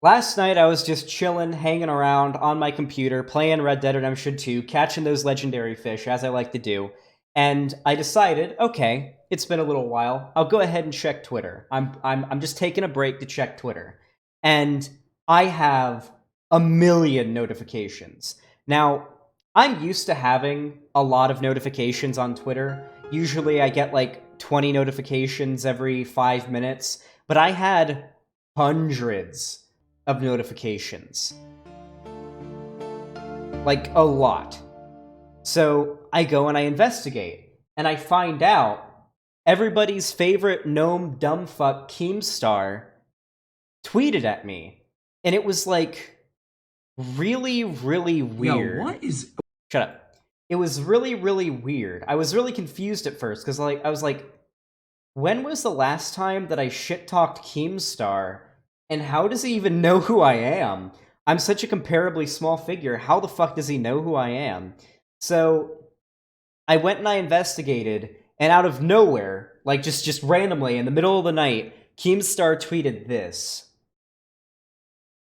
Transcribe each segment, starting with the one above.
Last night I was just chilling, hanging around on my computer, playing Red Dead Redemption 2, catching those legendary fish, as I like to do, and I decided, okay, it's been a little while, I'll go ahead and check Twitter. I'm just taking a break to check Twitter. And I have a million notifications. Now, I'm used to having a lot of notifications on Twitter. Usually I get like 20 notifications every 5 minutes, but I had hundreds of notifications. Like, a lot. So I go and I investigate, and I find out everybody's favorite gnome dumbfuck Keemstar tweeted at me. And it was like really, really weird. Yo, what is... Shut up. It was really, really weird. I was really confused at first, because I was like, when was the last time that I shit-talked Keemstar? And how does he even know who I am? I'm such a comparably small figure. How the fuck does he know who I am? So I went and I investigated, and out of nowhere, like just randomly in the middle of the night, Keemstar tweeted this.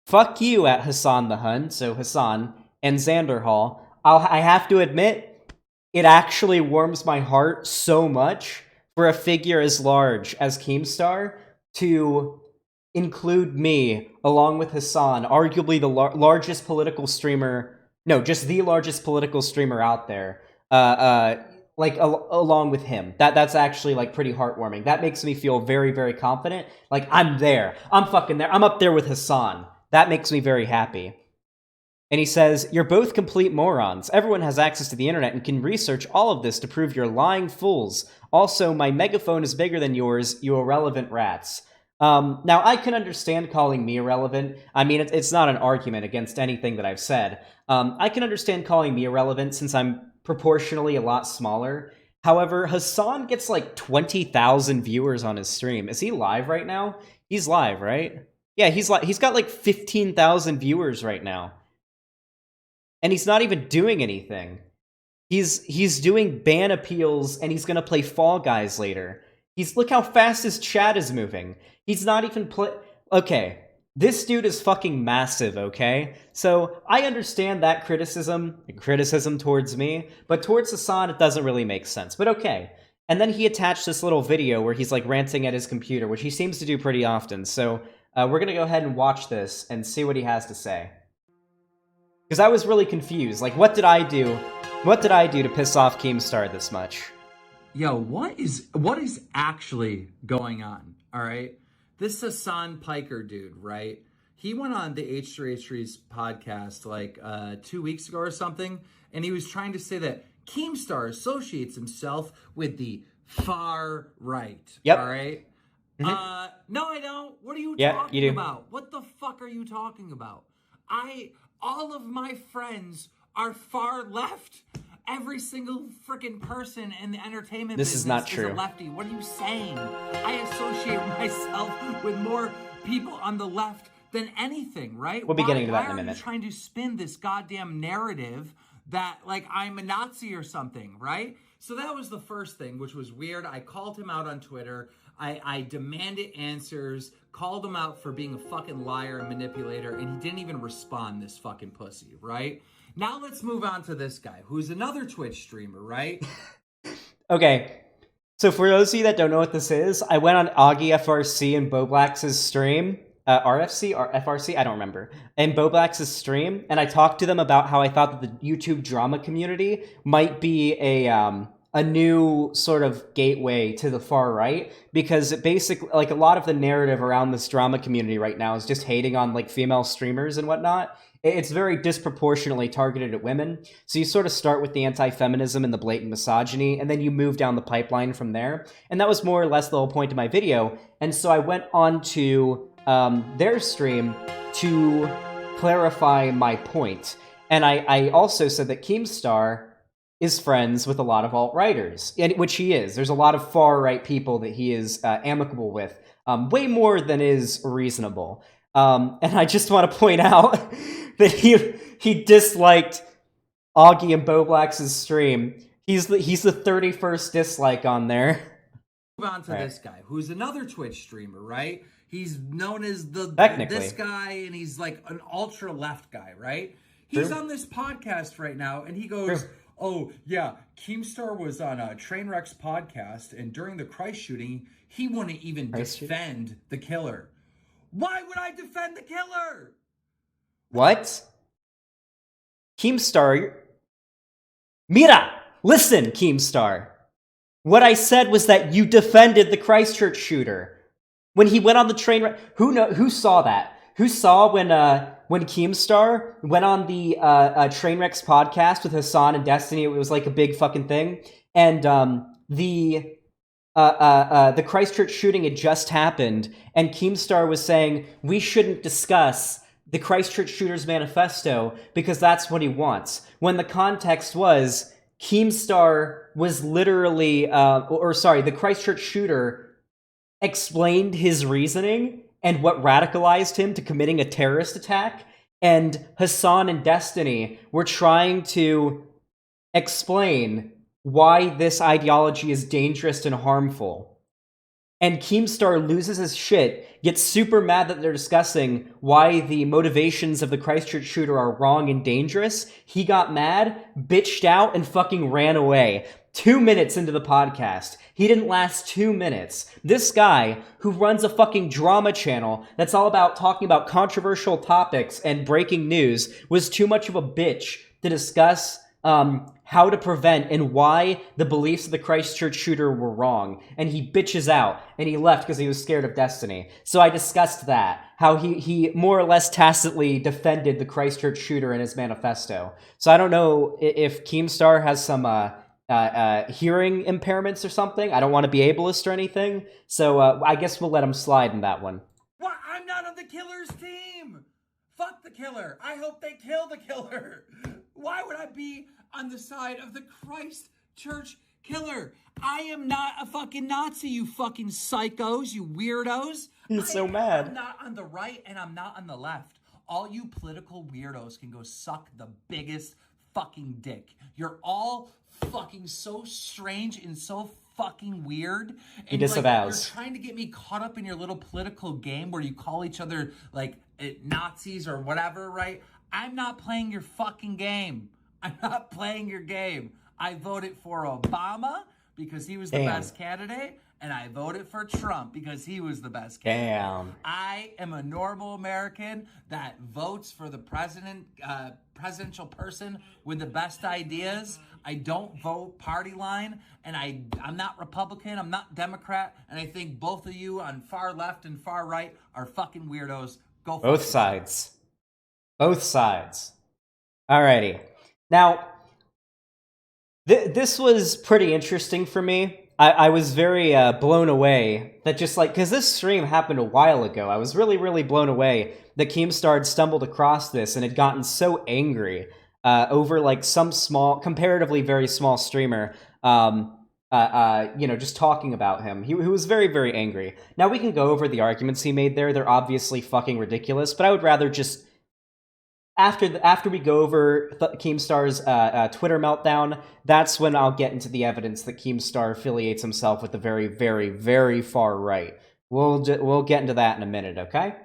Fuck you at Hassan the Hun, so Hassan, and Xanderhall. I have to admit, it actually warms my heart so much for a figure as large as Keemstar to include me, along with Hassan, arguably the largest political streamer, no, just the largest political streamer out there, along with him. That's actually, like, pretty heartwarming. That makes me feel very, very confident. Like, I'm there. I'm fucking there. I'm up there with Hassan. That makes me very happy. And he says, you're both complete morons. Everyone has access to the internet and can research all of this to prove you're lying fools. Also, my megaphone is bigger than yours, you irrelevant rats. Now, I can understand calling me irrelevant. I mean, it's not an argument against anything that I've said. I can understand calling me irrelevant since I'm proportionally a lot smaller. However, Hassan gets like 20,000 viewers on his stream. Is he live right now? He's live, right? Yeah, he's got like 15,000 viewers right now. And he's not even doing anything. He's doing ban appeals, and he's gonna play Fall Guys later. Look how fast his chat is moving. He's not even okay, this dude is fucking massive, okay? So, I understand that criticism towards me, but towards Hassan, it doesn't really make sense, but okay. And then he attached this little video where he's, like, ranting at his computer, which he seems to do pretty often, so we're gonna go ahead and watch this and see what he has to say. Because I was really confused, like, what did I do? What did I do to piss off Keemstar this much? Yo, what is actually going on, all right? This Hassan Piker dude, right? He went on the H3H3's podcast like 2 weeks ago or something, and he was trying to say that Keemstar associates himself with the far right, yep. All right? Mm-hmm. No, I don't. What are you talking you about? What the fuck are you talking about? All of my friends are far left. Every single freaking person in the entertainment business is not true. Is a lefty. What are you saying? I associate myself with more people on the left than anything, right? We'll be getting to that in a minute. Why are you trying to spin this goddamn narrative that, like, I'm a Nazi or something, right? So that was the first thing, which was weird. I called him out on Twitter. I demanded answers, called him out for being a fucking liar and manipulator, and he didn't even respond, this fucking pussy, right? Now let's move on to this guy, who's another Twitch streamer, right? Okay, so for those of you that don't know what this is, I went on Augie FRC and Boblax's stream, RFC or FRC, I don't remember, and Boblax's stream, and I talked to them about how I thought that the YouTube drama community might be a new sort of gateway to the far right, because it basically, like, a lot of the narrative around this drama community right now is just hating on, like, female streamers and whatnot. It's very disproportionately targeted at women. So you sort of start with the anti-feminism and the blatant misogyny, and then you move down the pipeline from there. And that was more or less the whole point of my video. And so I went on to their stream to clarify my point. And I also said that Keemstar is friends with a lot of alt-righters, which he is. There's a lot of far-right people that he is amicable with, way more than is reasonable. And I just want to point out that he disliked Augie and Boblax's stream. He's the 31st dislike on there. Move on to this guy, who's another Twitch streamer, right? He's known as Technically. this guy, and he's like an ultra left guy, right? He's True. on this podcast right now, and he goes, True. "Oh yeah, Keemstar was on a Trainwreck's podcast, and during the Christ shooting, he wouldn't even defend the killer. Why would I defend the killer? What? Keemstar, Mira, listen, Keemstar. What I said was that you defended the Christchurch shooter when he went on the train wreck. Who saw that? Who saw when Keemstar went on the Trainwreck's podcast with Hassan and Destiny? It was like a big fucking thing, and the Christchurch shooting had just happened, and Keemstar was saying we shouldn't discuss the Christchurch shooter's manifesto because that's what he wants. When the context was Keemstar was literally, the Christchurch shooter explained his reasoning and what radicalized him to committing a terrorist attack, and Hassan and Destiny were trying to explain why this ideology is dangerous and harmful. And Keemstar loses his shit, gets super mad that they're discussing why the motivations of the Christchurch shooter are wrong and dangerous. He got mad, bitched out, and fucking ran away. 2 minutes into the podcast. He didn't last 2 minutes. This guy, who runs a fucking drama channel that's all about talking about controversial topics and breaking news, was too much of a bitch to discuss how to prevent and why the beliefs of the Christchurch shooter were wrong. And he bitches out, and he left because he was scared of Destiny. So I discussed that, how he more or less tacitly defended the Christchurch shooter in his manifesto. So I don't know if Keemstar has some hearing impairments or something. I don't want to be ableist or anything. So I guess we'll let him slide in that one. What? I'm not on the killer's team. Fuck the killer. I hope they kill the killer. Why would I be on the side of the Christchurch killer? I am not a fucking Nazi, you fucking psychos, you weirdos. He's so mad. I'm not on the right and I'm not on the left. All you political weirdos can go suck the biggest fucking dick. You're all fucking so strange and so fucking weird. And he disavows. You're trying to get me caught up in your little political game where you call each other like Nazis or whatever, right? I'm not playing your fucking game. I'm not playing your game. I voted for Obama because he was the best candidate, and I voted for Trump because he was the best candidate. Damn. I am a normal American that votes for the presidential person with the best ideas. I don't vote party line, and I'm not Republican, I'm not Democrat, and I think both of you on far left and far right are fucking weirdos. Go for both sides. Both sides. Alrighty. Now, this was pretty interesting for me. I was very blown away that just like, because this stream happened a while ago, I was really, really blown away that Keemstar had stumbled across this and had gotten so angry over like some small, comparatively very small streamer, just talking about him. He was very, very angry. Now, we can go over the arguments he made there. They're obviously fucking ridiculous, but I would rather just after we go over Keemstar's Twitter meltdown, that's when I'll get into the evidence that Keemstar affiliates himself with the very, very, very far right. We'll get into that in a minute, okay?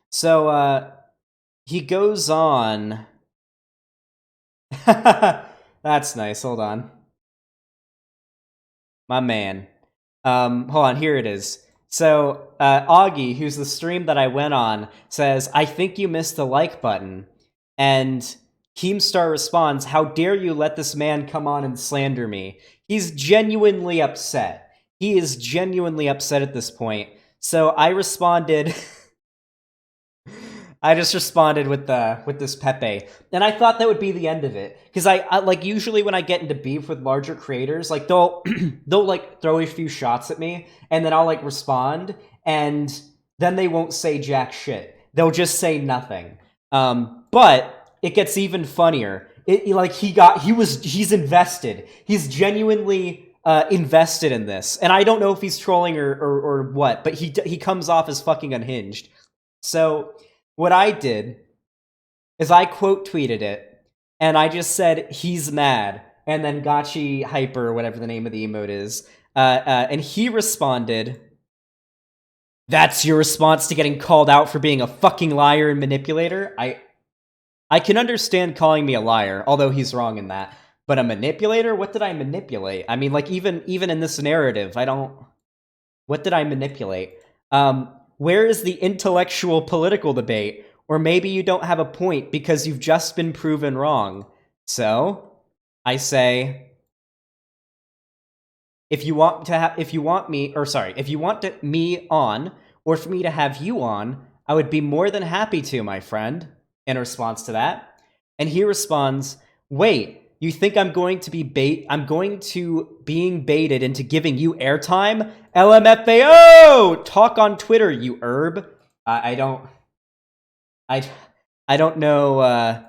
So he goes on. That's nice. Hold on, my man. Hold on. Here it is. So, Augie, who's the stream that I went on, says, I think you missed the like button. And Keemstar responds, how dare you let this man come on and slander me? He's genuinely upset. He is genuinely upset at this point. So I responded... I just responded with this Pepe, and I thought that would be the end of it. Because I like usually when I get into beef with larger creators, like they'll like throw a few shots at me, and then I'll like respond, and then they won't say jack shit. They'll just say nothing. But it gets even funnier. He's invested. He's genuinely invested in this, and I don't know if he's trolling or what, but he comes off as fucking unhinged. So. What I did is I quote tweeted it, and I just said, he's mad, and then Gotchi Hyper, whatever the name of the emote is, and he responded, That's your response to getting called out for being a fucking liar and manipulator? I can understand calling me a liar, although he's wrong in that. But a manipulator? What did I manipulate? I mean, like, even in this narrative, I don't... What did I manipulate? Where is the intellectual political debate? Or maybe you don't have a point because you've just been proven wrong. So, I say, if you want me on, or for me to have you on, I would be more than happy to, my friend, in response to that. And he responds, wait, you think I'm going to being baited into giving you airtime? LMFAO! Talk on Twitter, you herb. I don't know,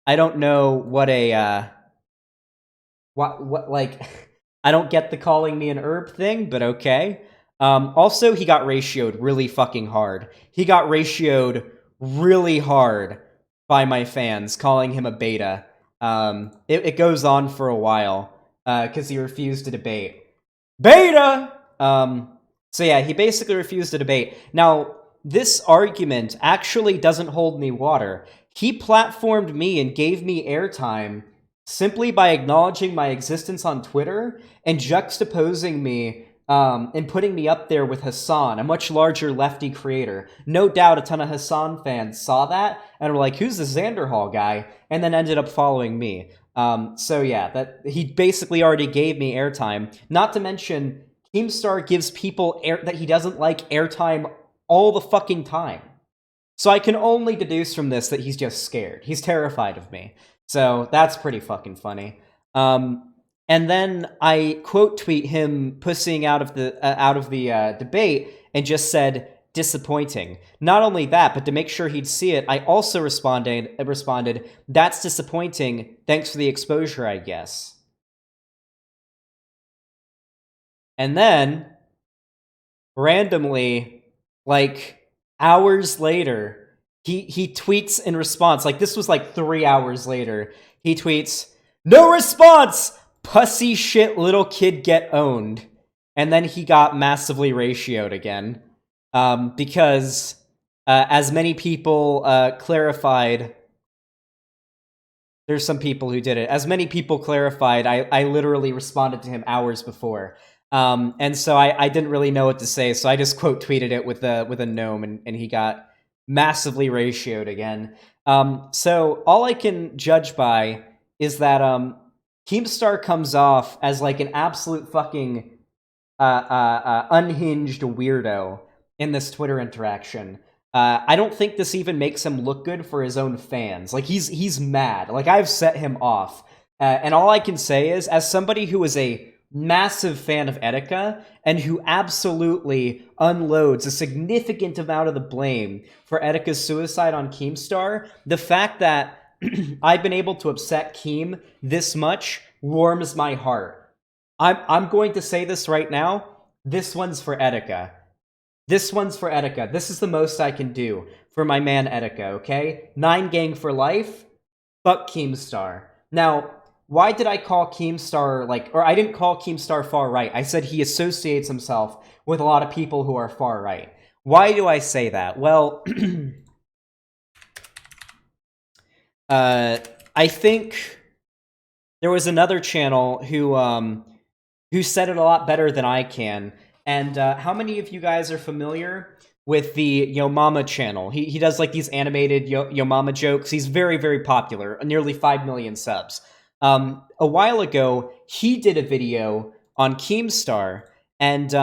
I don't know what a, like, I don't get the calling me an herb thing, but okay. Also, he got ratioed really fucking hard. He got ratioed really hard by my fans, calling him a beta. It goes on for a while, because he refused to debate. Beta! So yeah, he basically refused to debate. Now, this argument actually doesn't hold any water. He platformed me and gave me airtime simply by acknowledging my existence on Twitter and juxtaposing me and putting me up there with Hassan, a much larger lefty creator. No doubt a ton of Hassan fans saw that and were like, who's the Xanderhall guy? And then ended up following me. So yeah, that he basically already gave me airtime. Not to mention, Keemstar gives people that he doesn't like airtime all the fucking time. So I can only deduce from this that he's just scared. He's terrified of me. So that's pretty fucking funny. And then I quote tweet him pussying out of the debate and just said, disappointing. Not only that, but to make sure he'd see it, I also responded, that's disappointing. Thanks for the exposure, I guess. And then, randomly, like, hours later, he tweets in response, like, this was like 3 hours later, he tweets, no response! Pussy shit little kid get owned. And then he got massively ratioed again. Because, as many people clarified, there's some people who did it. As many people clarified, I literally responded to him hours before. And so I didn't really know what to say, so I just quote tweeted it with a gnome, and he got massively ratioed again. So all I can judge by is that Keemstar comes off as like an absolute fucking unhinged weirdo in this Twitter interaction. I don't think this even makes him look good for his own fans. Like, he's mad. Like, I've set him off. And all I can say is, as somebody who is a massive fan of Etika and who absolutely unloads a significant amount of the blame for Etika's suicide on Keemstar, the fact that I've been able to upset Keem this much warms my heart. I'm going to say this right now. This one's for Etika. This one's for Etika. This is the most I can do for my man Etika, okay? 9 gang for life. Fuck Keemstar. Now, why did I call Keemstar, or I didn't call Keemstar far right. I said he associates himself with a lot of people who are far right. Why do I say that? Well, I think there was another channel who said it a lot better than I can. And how many of you guys are familiar with the Yo Mama channel? He does like these animated Yo Mama jokes. He's very, very popular, nearly 5 million subs. A while ago, he did a video on Keemstar, and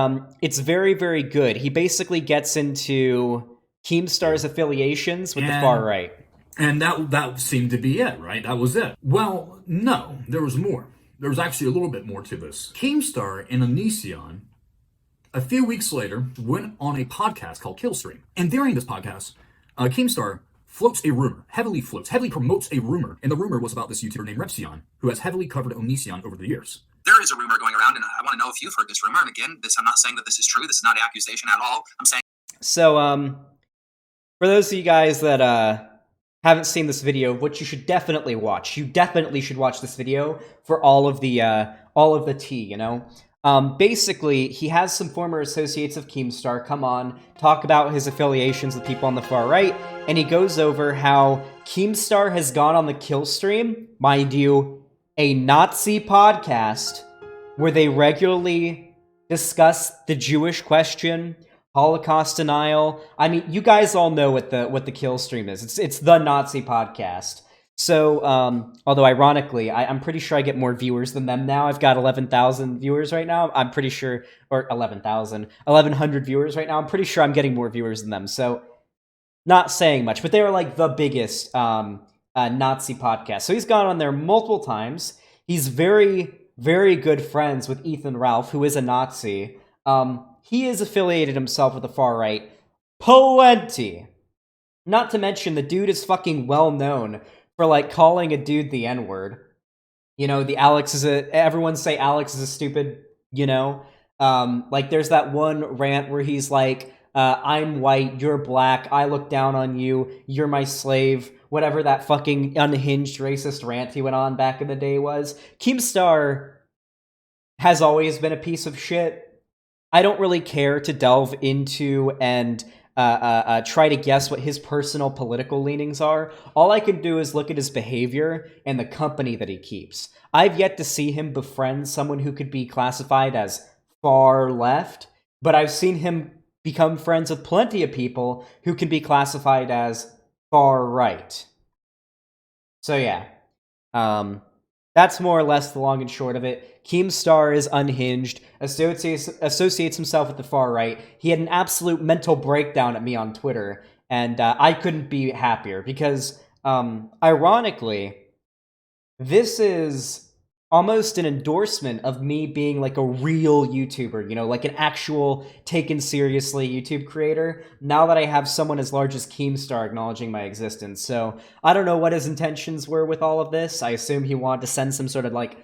it's very, very good. He basically gets into Keemstar's affiliations with the far right. And that seemed to be it, right? That was it. Well, no, there was more. There was actually a little bit more to this. Keemstar and Onision, a few weeks later, went on a podcast called Killstream. And during this podcast, Keemstar floats a rumor, heavily promotes a rumor, and the rumor was about this YouTuber named Repsion, who has heavily covered Onision over the years. There is a rumor going around, and I want to know if you've heard this rumor. And again, I'm not saying that this is true. This is not an accusation at all. I'm saying... So, for those of you guys that haven't seen this video, which you should definitely watch. You definitely should watch this video for all of the tea, you know? Basically, he has some former associates of Keemstar come on, talk about his affiliations with people on the far right, and he goes over how Keemstar has gone on the kill stream, mind you, a Nazi podcast, where they regularly discuss the Jewish question, Holocaust denial. I mean, you guys all know what the kill stream is. It's the Nazi podcast. So, although ironically, I'm pretty sure I get more viewers than them now. I've got 11,000 viewers right now. I'm pretty sure, or 1,100 viewers right now. I'm pretty sure I'm getting more viewers than them. So, not saying much, but they were like the biggest Nazi podcast. So he's gone on there multiple times. He's very, very good friends with Ethan Ralph, who is a Nazi. He has affiliated himself with the far right plenty. Not to mention, the dude is fucking well known for like calling a dude the N-word. You know, everyone say Alex is a stupid, you know? Like there's that one rant where he's like, I'm white, you're black, I look down on you, you're my slave, whatever that fucking unhinged racist rant he went on back in the day was. Keemstar has always been a piece of shit. I don't really care to delve into and try to guess what his personal political leanings are. All I can do is look at his behavior and the company that he keeps. I've yet to see him befriend someone who could be classified as far left, but I've seen him become friends with plenty of people who can be classified as far right. So yeah, that's more or less the long and short of it. Keemstar is unhinged, associates himself with the far right. He had an absolute mental breakdown at me on Twitter, and I couldn't be happier because, ironically, this is almost an endorsement of me being like a real YouTuber, you know, like an actual taken seriously YouTube creator, now that I have someone as large as Keemstar acknowledging my existence. So I don't know what his intentions were with all of this. I assume he wanted to send some sort of like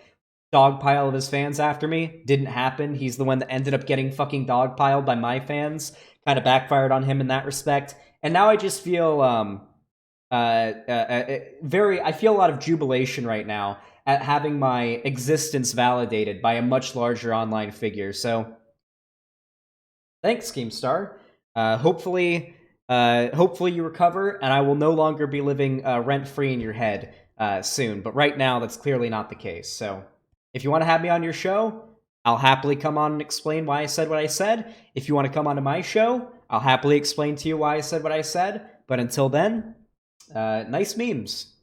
dogpile of his fans after me. Didn't happen. He's the one that ended up getting fucking dogpiled by my fans. Kind of backfired on him in that respect. And now I just feel I feel a lot of jubilation right now at having my existence validated by a much larger online figure. So, thanks, Keemstar. Hopefully you recover, and I will no longer be living rent-free in your head soon. But right now, that's clearly not the case. So, if you want to have me on your show, I'll happily come on and explain why I said what I said. If you want to come onto my show, I'll happily explain to you why I said what I said. But until then, nice memes.